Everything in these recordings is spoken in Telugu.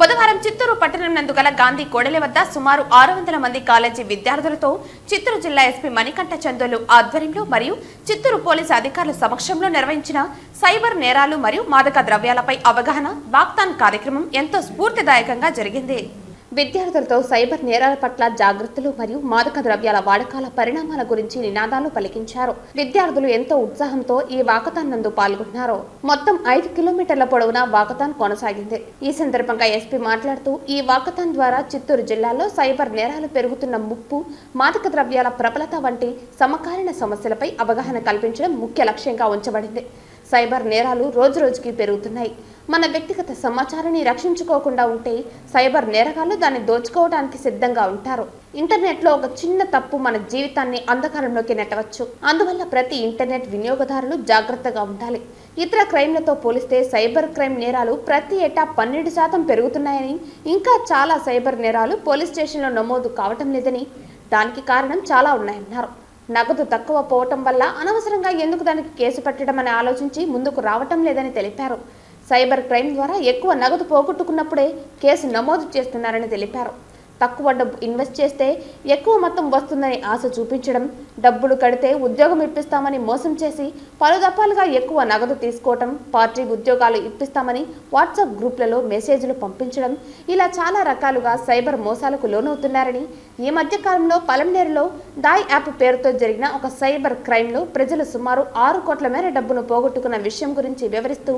బుధవారం చిత్తూరు పట్టణం నందు గల గాంధీ కూడలి వద్ద సుమారు 600 మంది కాలేజీ విద్యార్థులతో చిత్తూరు జిల్లా ఎస్పీ మణికంఠ చందోలు ఆధ్వర్యంలో మరియు చిత్తూరు పోలీసు అధికారుల సమక్షంలో నిర్వహించిన సైబర్ నేరాలు మరియు మాదక ద్రవ్యాలపై అవగాహన వాక్థాన్ కార్యక్రమం ఎంతో స్ఫూర్తిదాయకంగా జరిగింది. విద్యార్థులతో సైబర్ నేరాల పట్ల జాగ్రత్తలు మరియు మాదక ద్రవ్యాల వాడకాల పరిణామాల గురించి నినాదాలు పలికించారు. విద్యార్థులు ఎంతో ఉత్సాహంతో ఈ వాకథాన్ నందు పాల్గొన్నారు. మొత్తం 5 కిలోమీటర్ల పొడవునా వాకథాన్ కొనసాగింది. ఈ సందర్భంగా ఎస్పీ మాట్లాడుతూ ఈ వాకథాన్ ద్వారా చిత్తూరు జిల్లాలో సైబర్ నేరాలు పెరుగుతున్న ముప్పు, మాదక ద్రవ్యాల ప్రబలత వంటి సమకాలీన సమస్యలపై అవగాహన కల్పించడం ముఖ్య లక్ష్యంగా ఉంచబడింది. సైబర్ నేరాలు రోజురోజుకి పెరుగుతున్నాయి. మన వ్యక్తిగత సమాచారాన్ని రక్షించుకోకుండా ఉంటే సైబర్ నేరగాళ్లు దాన్ని దోచుకోవడానికి సిద్ధంగా ఉంటారు. ఇంటర్నెట్లో ఒక చిన్న తప్పు మన జీవితాన్ని అంధకారంలోకి నెట్టవచ్చు. అందువల్ల ప్రతి ఇంటర్నెట్ వినియోగదారులు జాగ్రత్తగా ఉండాలి. ఇతర క్రైమ్లతో పోలిస్తే సైబర్ క్రైమ్ నేరాలు ప్రతి ఏటా 12% పెరుగుతున్నాయని, ఇంకా చాలా సైబర్ నేరాలు పోలీస్ స్టేషన్లో నమోదు కావటం లేదని, దానికి కారణం చాలా ఉన్నాయన్నారు. నగదు తక్కువ పోవటం వల్ల అనవసరంగా ఎందుకు దానికి కేసు పెట్టడం అని ఆలోచించి ముందుకు రావటం లేదని తెలిపారు. సైబర్ క్రైమ్ ద్వారా ఎక్కువ నగదు పోగొట్టుకున్నప్పుడే కేసు నమోదు చేస్తున్నారని తెలిపారు. తక్కువ డబ్బు ఇన్వెస్ట్ చేస్తే ఎక్కువ మొత్తం వస్తుందని ఆశ చూపించడం, డబ్బులు కడితే ఉద్యోగం ఇప్పిస్తామని మోసం చేసి పలు దఫాలుగా ఎక్కువ నగదు తీసుకోవటం, పార్టీ ఉద్యోగాలు ఇప్పిస్తామని వాట్సాప్ గ్రూప్లలో మెసేజ్లు పంపించడం, ఇలా చాలా రకాలుగా సైబర్ మోసాలకు లోనవుతున్నారని, ఈ మధ్య కాలంలో పలంనేరులో దాయ్ యాప్ పేరుతో జరిగిన ఒక సైబర్ క్రైమ్లో ప్రజలు సుమారు 6 కోట్ల మేర డబ్బును పోగొట్టుకున్న విషయం గురించి వివరిస్తూ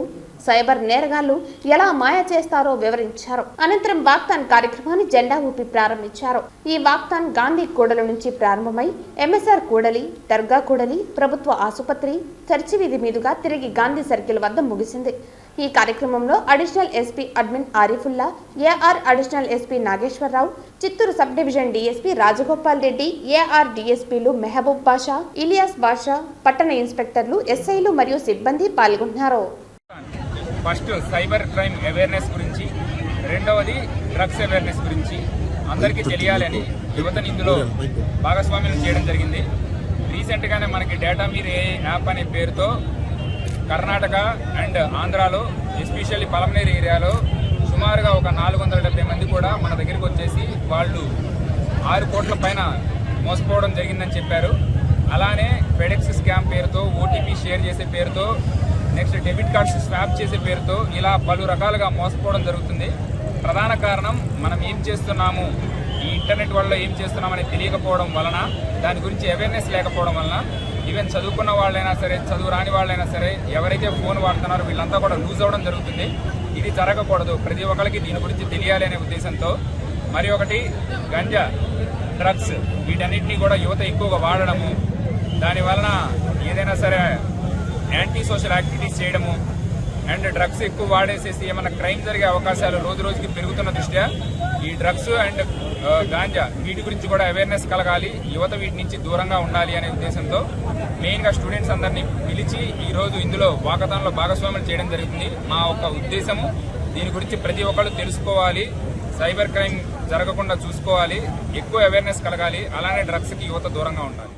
సైబర్ నేరగాళ్లు ఎలా మాయ చేస్తారో వివరించారు. అనంతరం వాక్థాన్ కార్యక్రమాన్ని జెండా ఊపి ప్రారంభించారు. ఈ వాక్థాన్ గాంధీ కూడలి నుంచి ప్రారంభమై ఎంఎస్ఆర్ కూడలి, దర్గా కూడలి, ప్రభుత్వ ఆసుపత్రి, చర్చి వీధి మీదుగా తిరిగి గాంధీ సర్కిల్ వద్ద ముగిసింది. ఈ కార్యక్రమంలో additional SP admin Arifulla, AR additional SP Nageswararao, Chittoor sub division DSP Rajagopal Reddy, AR డీఎస్పీలు మెహబూబ్ బాషా, ఇలియాస్ బాషా, పట్టణ ఇన్స్పెక్టర్లు, ఎస్ఐలు మరియు సిబ్బంది పాల్గొన్నారు. ఫస్ట్ సైబర్ క్రైమ్ అవేర్నెస్ గురించి, రెండవది డ్రగ్స్ అవేర్నెస్ గురించి అందరికీ తెలియాలని యువతని ఇందులో భాగస్వామ్యం చేయడం జరిగింది. రీసెంట్గానే మనకి డేటా మీరు ఏ యాప్ అనే పేరుతో కర్ణాటక అండ్ ఆంధ్రాలో, ఎస్పెషల్లీ పలమనేరు ఏరియాలో సుమారుగా ఒక 470 మంది కూడా మన దగ్గరికి వచ్చేసి వాళ్ళు 6 కోట్ల పైన మోసపోవడం జరిగిందని చెప్పారు. అలానే ఫెడెక్స్ స్కామ్ పేరుతో, ఓటీపీ షేర్ చేసే పేరుతో, నెక్స్ట్ డెబిట్ కార్డ్స్ స్వాప్ చేసే పేరుతో ఇలా పలు రకాలుగా మోసపోవడం జరుగుతుంది. ప్రధాన కారణం మనం ఏం చేస్తున్నాము, ఈ ఇంటర్నెట్ వల్ల ఏం చేస్తున్నామని తెలియకపోవడం వలన, దాని గురించి అవేర్నెస్ లేకపోవడం వలన ఈవెన్ చదువుకున్న వాళ్ళైనా సరే, చదువు రాని వాళ్ళైనా సరే, ఎవరైతే ఫోన్ వాడుతున్నారో వీళ్ళంతా కూడా లూజ్ అవ్వడం జరుగుతుంది. ఇది జరగకూడదు, ప్రతి ఒక్కరికి దీని గురించి తెలియాలి అనే ఉద్దేశంతో. మరి ఒకటి గంజా, డ్రగ్స్, వీటన్నిటినీ కూడా యువత ఎక్కువగా వాడడము, దాని వలన ఏదైనా సరే యాంటీ సోషల్ యాక్టివిటీస్ చేయడము అండ్ డ్రగ్స్ ఎక్కువ వాడేసేసి ఏమైనా క్రైమ్ జరిగే అవకాశాలు రోజు రోజుకి పెరుగుతున్న దృష్ట్యా ఈ డ్రగ్స్ అండ్ గాంజా వీటి గురించి కూడా అవేర్నెస్ కలగాలి, యువత వీటి నుంచి దూరంగా ఉండాలి అనే ఉద్దేశంతో మెయిన్గా స్టూడెంట్స్ అందరినీ పిలిచి ఈరోజు ఇందులో వాకథాన్లో భాగస్వామ్యం చేయడం జరుగుతుంది. మా ఒక ఉద్దేశము దీని గురించి ప్రతి ఒక్కళ్ళు తెలుసుకోవాలి, సైబర్ క్రైమ్ జరగకుండా చూసుకోవాలి, ఎక్కువ అవేర్నెస్ కలగాలి, అలానే డ్రగ్స్కి యువత దూరంగా ఉండాలి.